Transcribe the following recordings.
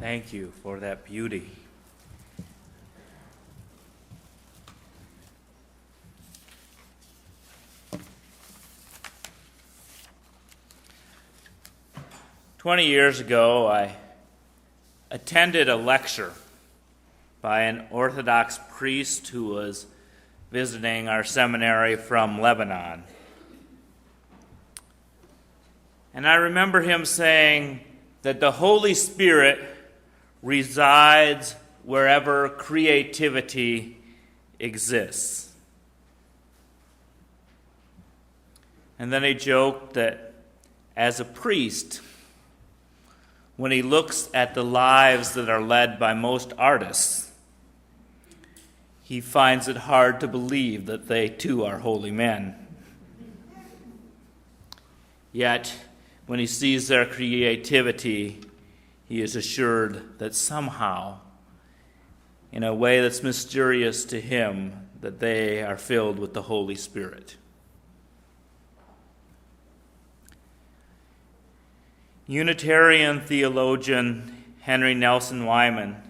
Thank you for that beauty. "20 years ago, I attended a lecture by an Orthodox priest who was visiting our seminary from Lebanon. And I remember him saying that the Holy Spirit resides wherever creativity exists. And then he joked that as a priest, when he looks at the lives that are led by most artists, he finds it hard to believe that they too are holy men. Yet, when he sees their creativity, he is assured that somehow, in a way that's mysterious to him, that they are filled with the Holy Spirit." Unitarian theologian Henry Nelson Weiman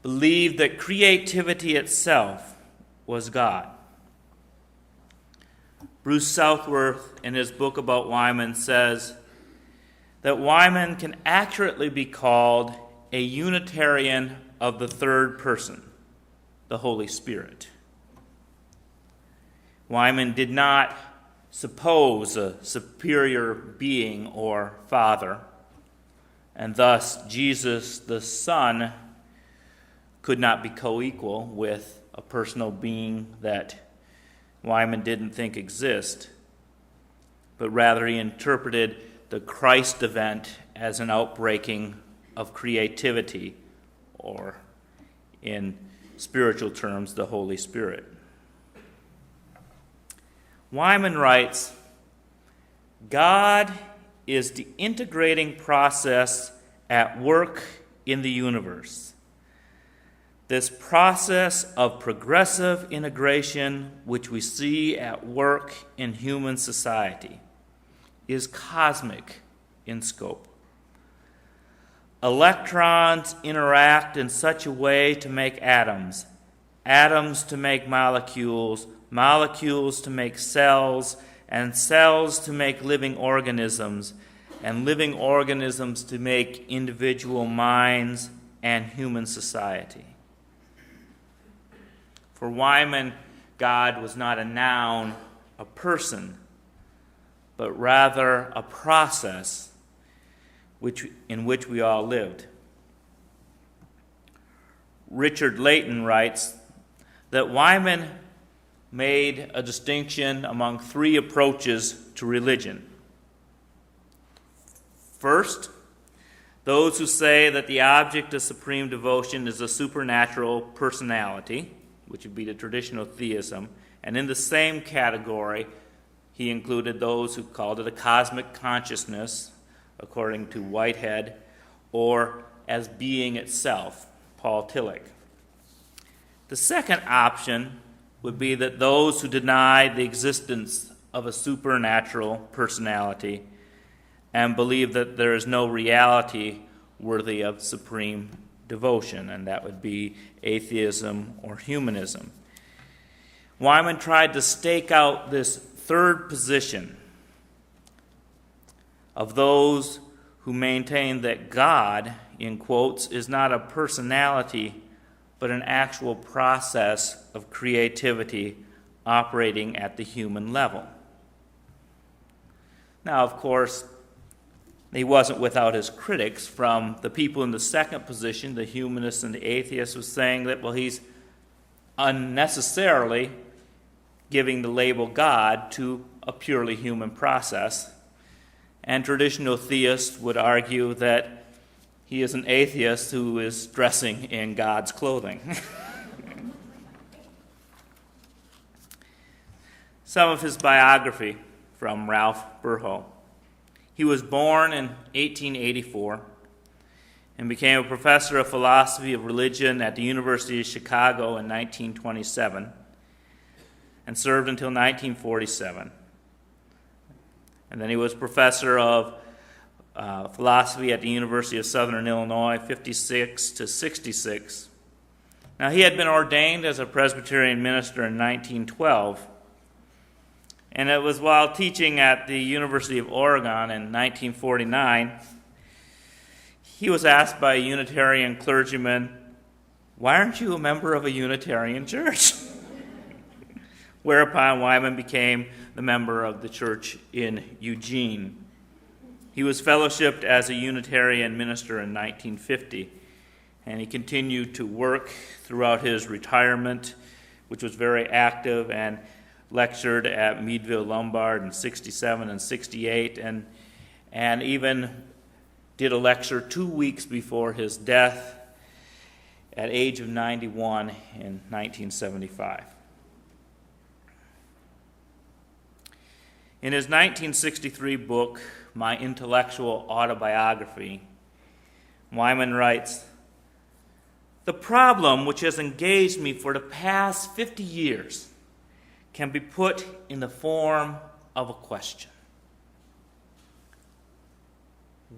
believed that creativity itself was God. Bruce Southworth, in his book about Weiman, says that Weiman can accurately be called a Unitarian of the third person, the Holy Spirit. Weiman did not suppose a superior being or Father, and thus Jesus the Son could not be co-equal with a personal being that Weiman didn't think exist, but rather he interpreted the Christ event as an outbreaking of creativity, or in spiritual terms, the Holy Spirit. Weiman writes, "God is the integrating process at work in the universe. This process of progressive integration, which we see at work in human society, is cosmic in scope. Electrons interact in such a way to make atoms, atoms to make molecules, molecules to make cells, and cells to make living organisms, and living organisms to make individual minds and human society." For Weiman, God was not a noun, a person, but rather a process in which we all lived. Richard Layton writes that Weiman made a distinction among three approaches to religion. First, those who say that the object of supreme devotion is a supernatural personality, which would be the traditional theism, and in the same category, he included those who called it a cosmic consciousness, according to Whitehead, or as being itself, Paul Tillich. The second option would be that those who deny the existence of a supernatural personality and believe that there is no reality worthy of supreme devotion, and that would be atheism or humanism. Weiman tried to stake out this third position of those who maintain that God, in quotes, is not a personality, but an actual process of creativity operating at the human level. Now, of course, he wasn't without his critics. From the people in the second position, the humanists and the atheists, was saying that, well, he's unnecessarily giving the label God to a purely human process. And traditional theists would argue that he is an atheist who is dressing in God's clothing. Some of his biography from Ralph Burho. He was born in 1884 and became a professor of philosophy of religion at the University of Chicago in 1927 and served until 1947. And then he was professor of philosophy at the University of Southern Illinois, 56 to 66. Now, he had been ordained as a Presbyterian minister in 1912, and it was while teaching at the University of Oregon in 1949, he was asked by a Unitarian clergyman, "Why aren't you a member of a Unitarian church?" Whereupon Weiman became the member of the church in Eugene. He was fellowshipped as a Unitarian minister in 1950, and he continued to work throughout his retirement, which was very active, and lectured at Meadville Lombard in 67 and 68, and even did a lecture 2 weeks before his death at age of 91 in 1975. In his 1963 book, My Intellectual Autobiography, Weiman writes, "The problem which has engaged me for the past 50 years can be put in the form of a question.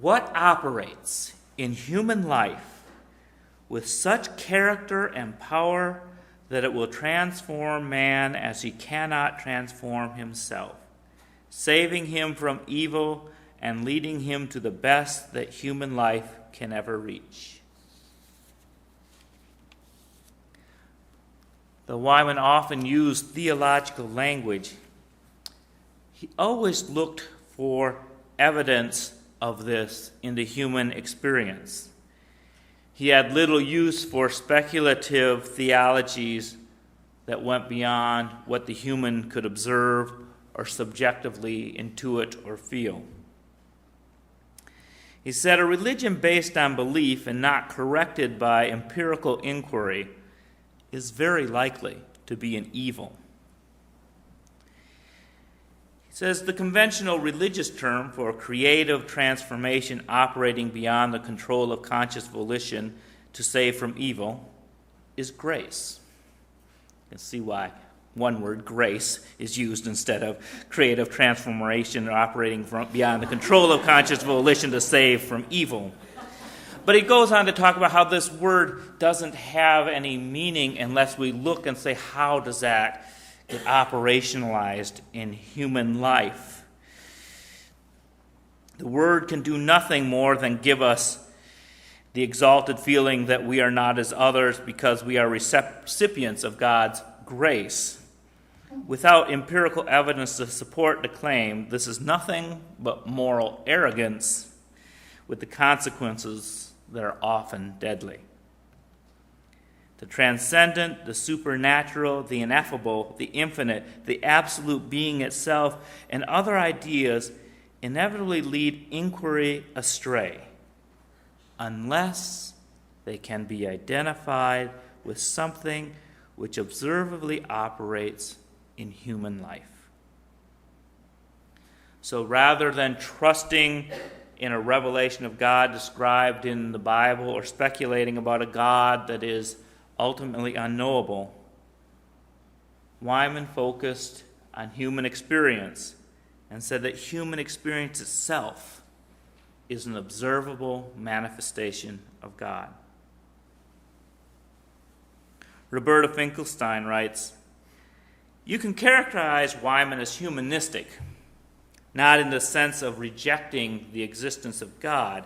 What operates in human life with such character and power that it will transform man as he cannot transform himself, saving him from evil and leading him to the best that human life can ever reach?" Though Weiman often used theological language, he always looked for evidence of this in the human experience. He had little use for speculative theologies that went beyond what the human could observe or subjectively intuit or feel. He said, "A religion based on belief and not corrected by empirical inquiry is very likely to be an evil." He says, "The conventional religious term for creative transformation operating beyond the control of conscious volition to save from evil is grace." You can see why one word, grace, is used instead of creative transformation operating beyond the control of conscious volition to save from evil. But he goes on to talk about how this word doesn't have any meaning unless we look and say, how does that get operationalized in human life? The word can do nothing more than give us the exalted feeling that we are not as others because we are recipients of God's grace. Without empirical evidence to support the claim, this is nothing but moral arrogance with the consequences that are often deadly. The transcendent, the supernatural, the ineffable, the infinite, the absolute being itself, and other ideas inevitably lead inquiry astray unless they can be identified with something which observably operates in human life. So rather than trusting in a revelation of God described in the Bible or speculating about a God that is ultimately unknowable, Weiman focused on human experience and said that human experience itself is an observable manifestation of God. Roberta Finkelstein writes, "You can characterize Weiman as humanistic, not in the sense of rejecting the existence of God,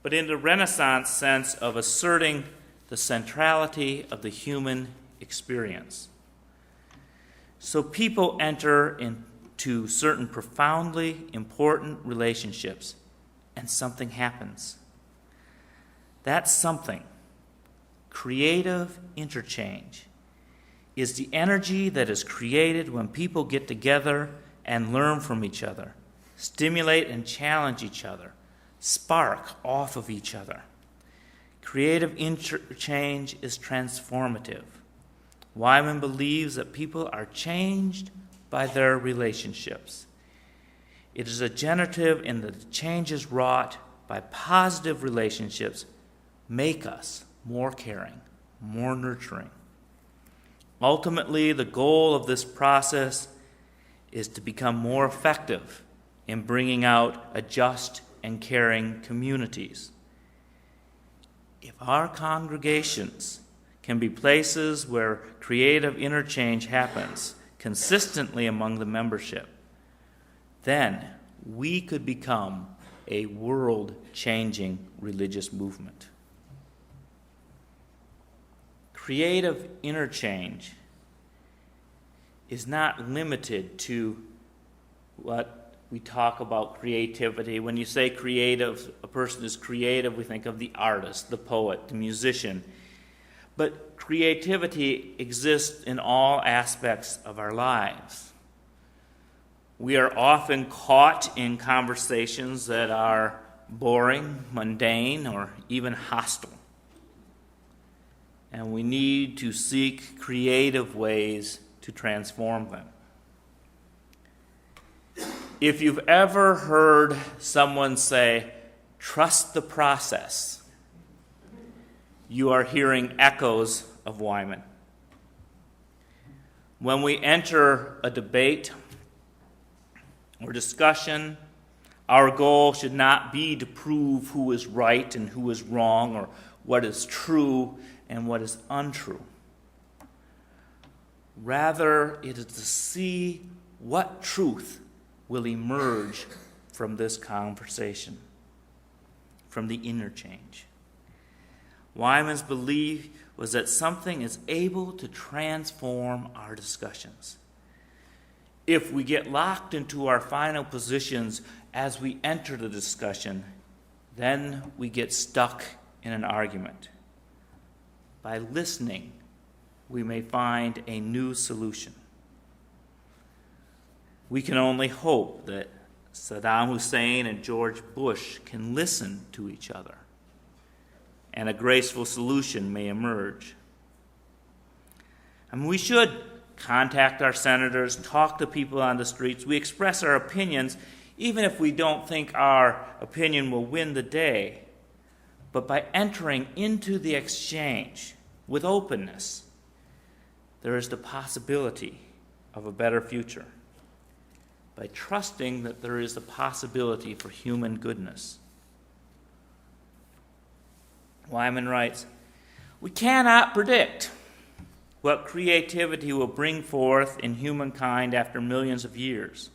but in the Renaissance sense of asserting the centrality of the human experience. So people enter into certain profoundly important relationships, and something happens. That something, creative interchange, is the energy that is created when people get together and learn from each other, stimulate and challenge each other, spark off of each other. Creative interchange is transformative. Weiman believes that people are changed by their relationships. It is a generative in that the changes wrought by positive relationships make us more caring, more nurturing. Ultimately, the goal of this process is to become more effective in bringing out a just and caring communities. If our congregations can be places where creative interchange happens consistently among the membership, then we could become a world-changing religious movement. Creative interchange is not limited to what we talk about creativity. When you say creative, a person is creative, we think of the artist, the poet, the musician. But creativity exists in all aspects of our lives. We are often caught in conversations that are boring, mundane, or even hostile. And we need to seek creative ways to transform them. If you've ever heard someone say, "Trust the process," you are hearing echoes of Weiman. When we enter a debate or discussion, our goal should not be to prove who is right and who is wrong, or what is true and what is untrue. Rather, it is to see what truth will emerge from this conversation, from the interchange. Weiman's belief was that something is able to transform our discussions. If we get locked into our final positions as we enter the discussion, then we get stuck in an argument. By listening, we may find a new solution. We can only hope that Saddam Hussein and George Bush can listen to each other, and a graceful solution may emerge. We should contact our senators, talk to people on the streets. We express our opinions, even if we don't think our opinion will win the day. But by entering into the exchange with openness, there is the possibility of a better future. By trusting that there is the possibility for human goodness. Weiman writes, "We cannot predict what creativity will bring forth in humankind after millions of years.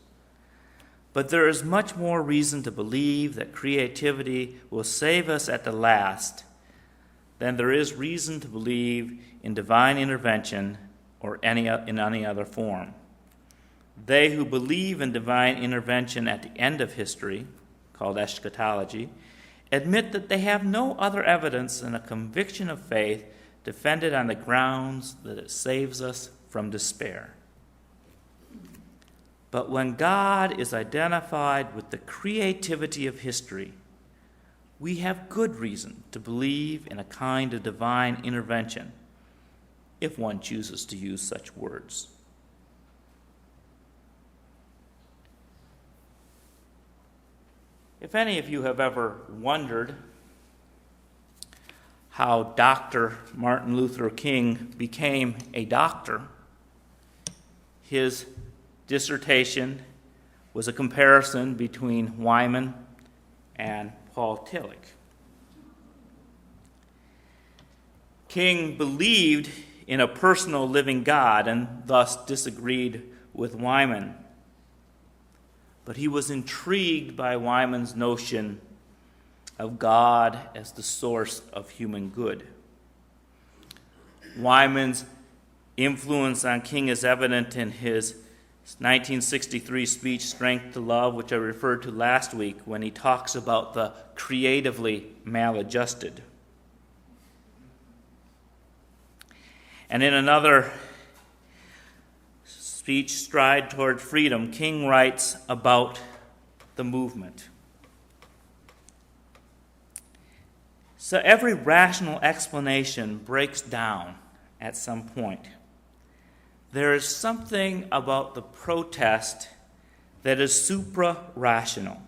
But there is much more reason to believe that creativity will save us at the last than there is reason to believe in divine intervention or in any other form. They who believe in divine intervention at the end of history, called eschatology, admit that they have no other evidence than a conviction of faith defended on the grounds that it saves us from despair. But when God is identified with the creativity of history, we have good reason to believe in a kind of divine intervention, if one chooses to use such words." If any of you have ever wondered how Dr. Martin Luther King became a doctor, his dissertation was a comparison between Weiman and Paul Tillich. King believed in a personal living God and thus disagreed with Weiman. But he was intrigued by Weiman's notion of God as the source of human good. Weiman's influence on King is evident in his 1963 speech, Strength to Love, which I referred to last week, when he talks about the creatively maladjusted. And in another speech, Stride Toward Freedom, King writes about the movement. So every rational explanation breaks down at some point. There is something about the protest that is supra-rational.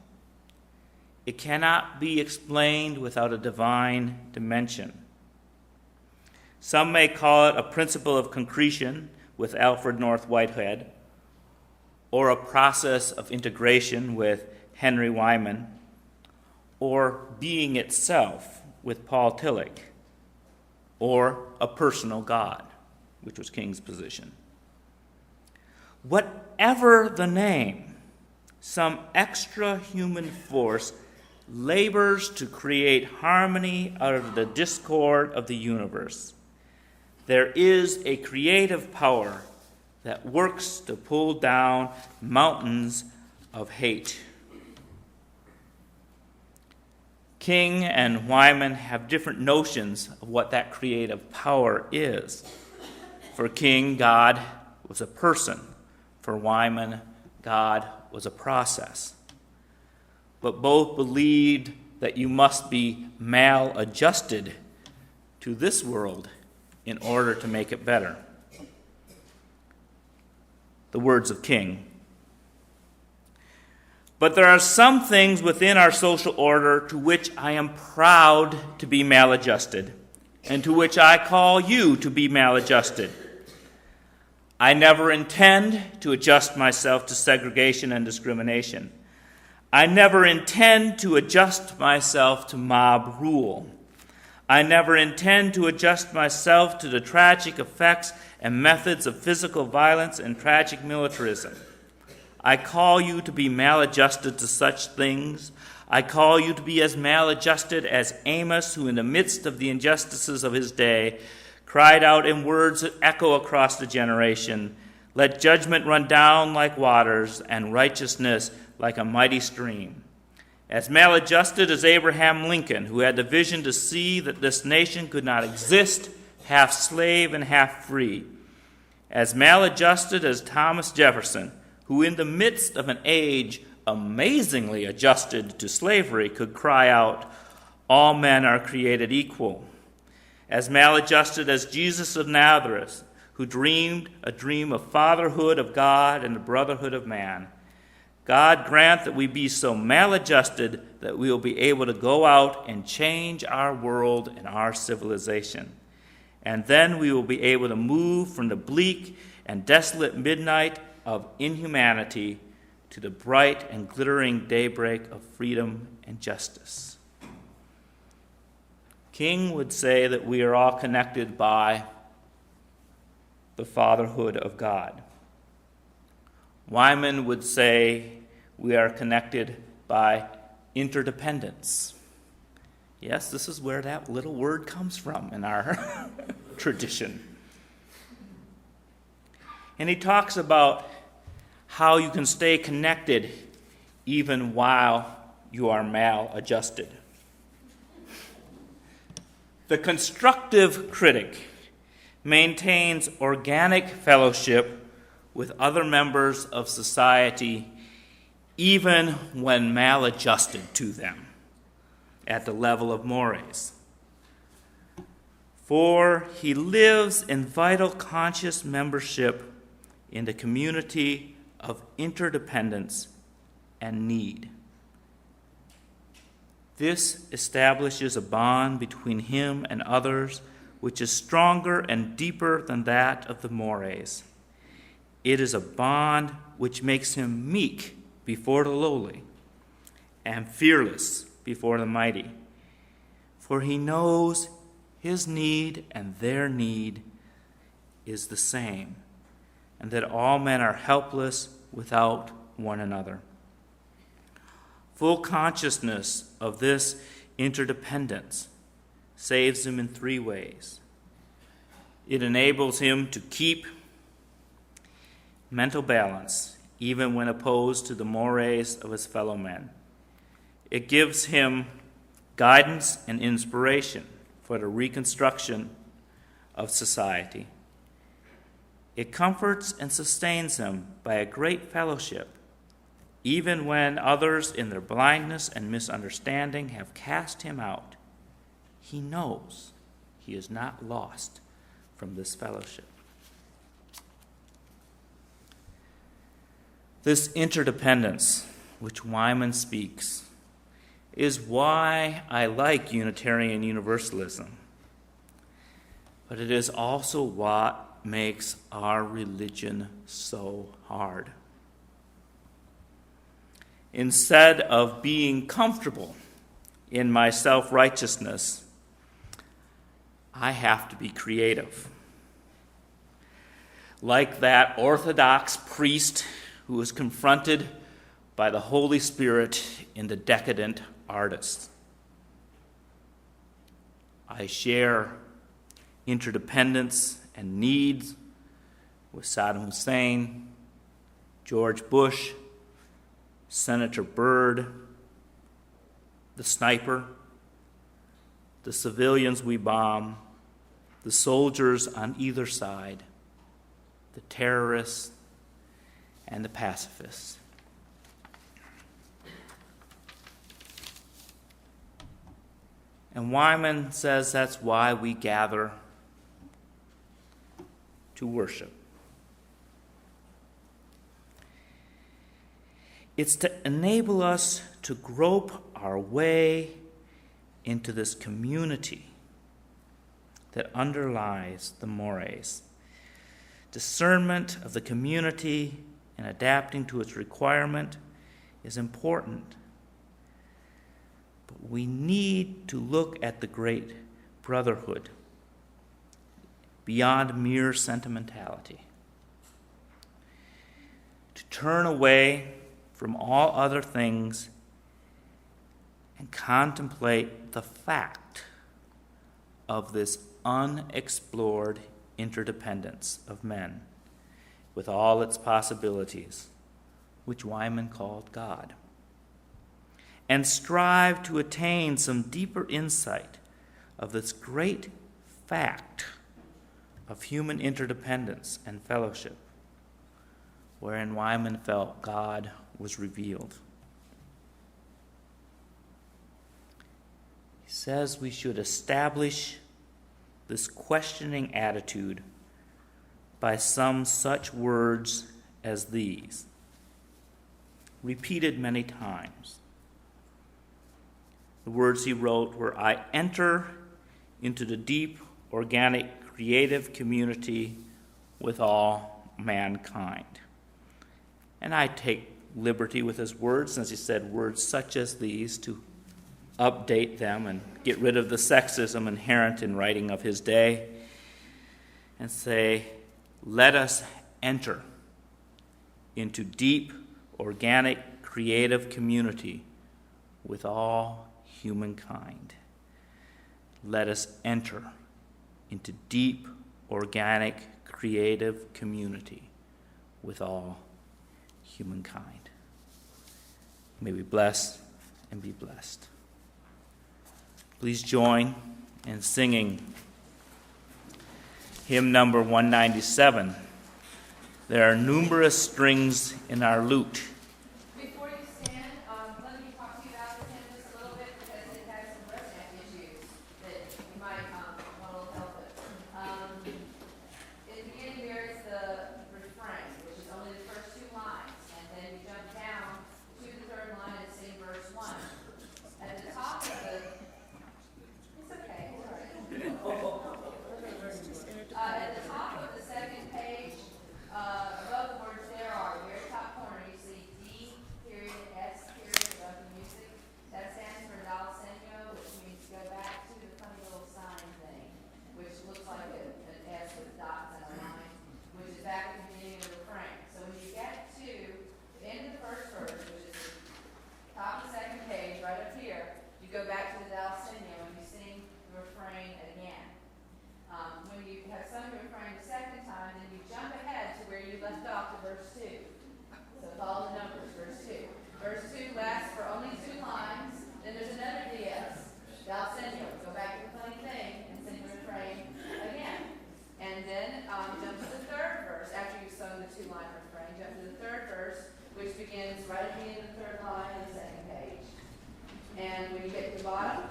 It cannot be explained without a divine dimension. Some may call it a principle of concretion with Alfred North Whitehead, or a process of integration with Henry Weiman, or being itself with Paul Tillich, or a personal God, which was King's position. Whatever the name, some extra human force labors to create harmony out of the discord of the universe. There is a creative power that works to pull down mountains of hate. King and Weiman have different notions of what that creative power is. For King, God was a person. For Weiman, God was a process. But both believed that you must be maladjusted to this world in order to make it better. The words of King. But there are some things within our social order to which I am proud to be maladjusted, and to which I call you to be maladjusted. I never intend to adjust myself to segregation and discrimination. I never intend to adjust myself to mob rule. I never intend to adjust myself to the tragic effects and methods of physical violence and tragic militarism. I call you to be maladjusted to such things. I call you to be as maladjusted as Amos, who in the midst of the injustices of his day cried out in words that echo across the generation, "Let judgment run down like waters and righteousness like a mighty stream." As maladjusted as Abraham Lincoln, who had the vision to see that this nation could not exist half slave and half free. As maladjusted as Thomas Jefferson, who in the midst of an age amazingly adjusted to slavery could cry out, "All men are created equal." As maladjusted as Jesus of Nazareth, who dreamed a dream of fatherhood of God and the brotherhood of man. God grant that we be so maladjusted that we will be able to go out and change our world and our civilization. And then we will be able to move from the bleak and desolate midnight of inhumanity to the bright and glittering daybreak of freedom and justice. King would say that we are all connected by the fatherhood of God. Weiman would say we are connected by interdependence. Yes, this is where that little word comes from in our tradition. And he talks about how you can stay connected even while you are maladjusted. The constructive critic maintains organic fellowship with other members of society even when maladjusted to them at the level of mores. For he lives in vital conscious membership in the community of interdependence and need. This establishes a bond between him and others which is stronger and deeper than that of the mores. It is a bond which makes him meek before the lowly and fearless before the mighty. For he knows his need and their need is the same, and that all men are helpless without one another. Full consciousness of this interdependence saves him in three ways. It enables him to keep mental balance, even when opposed to the mores of his fellow men. It gives him guidance and inspiration for the reconstruction of society. It comforts and sustains him by a great fellowship, even when others in their blindness and misunderstanding have cast him out. He knows he is not lost from this fellowship. This interdependence, which Weiman speaks, is why I like Unitarian Universalism. But it is also what makes our religion so hard. Instead of being comfortable in my self-righteousness, I have to be creative. Like that Orthodox priest who was confronted by the Holy Spirit in the decadent artist. I share interdependence and needs with Saddam Hussein, George Bush, Senator Byrd, the sniper, the civilians we bomb, the soldiers on either side, the terrorists, and the pacifists. And Weiman says that's why we gather to worship. It's to enable us to grope our way into this community that underlies the mores. Discernment of the community and adapting to its requirement is important. But we need to look at the great brotherhood beyond mere sentimentality. To turn away from all other things and contemplate the fact of this unexplored interdependence of men with all its possibilities, which Weiman called God, and strive to attain some deeper insight of this great fact of human interdependence and fellowship, wherein Weiman felt God was revealed. He says we should establish this questioning attitude by some such words as these, repeated many times. The words he wrote were, I enter into the deep, organic, creative community with all mankind. And I take liberty with his words, since he said words such as these, to update them and get rid of the sexism inherent in writing of his day, and say, let us enter into deep, organic, creative community with all humankind. Let us enter into deep, organic, creative community with all humankind. May we bless and be blessed. Please join in singing hymn number 197. There are numerous strings in our lute. Before you stand, let me talk to you about the hymn just a little bit, because it has some resonant issues that you might want a little help with. In the beginning, there is the refrain, which is only the first two lines, and then you jump down to the third line and sing verse 1. At the top of the... It's okay, it's all right. At the top of the second page, above the words there are, very top corner, you see D period S period above the music. That stands for dal segno, which means go back to the funny little sign thing, which looks like an S with dots and a line, which is back at the beginning of the refrain. So when you get to the end of the first verse, which is the top of the second page, right up here, you go back to the dal segno and you sing the refrain again. When you have sung the refrain the second time, then you jump ahead to where you left off to verse 2. So follow the numbers, verse 2. Verse 2 lasts for only 2 lines. Then there's another DS, dal segno. Go back to the funny thing and sing the refrain again. And then jump to the third verse. After you've sung the 2-line refrain, jump to the third verse, which begins right at the end of the third line of the second page. And when you get to the bottom,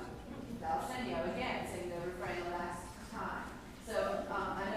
dal segno again, sing the refrain the last time. So I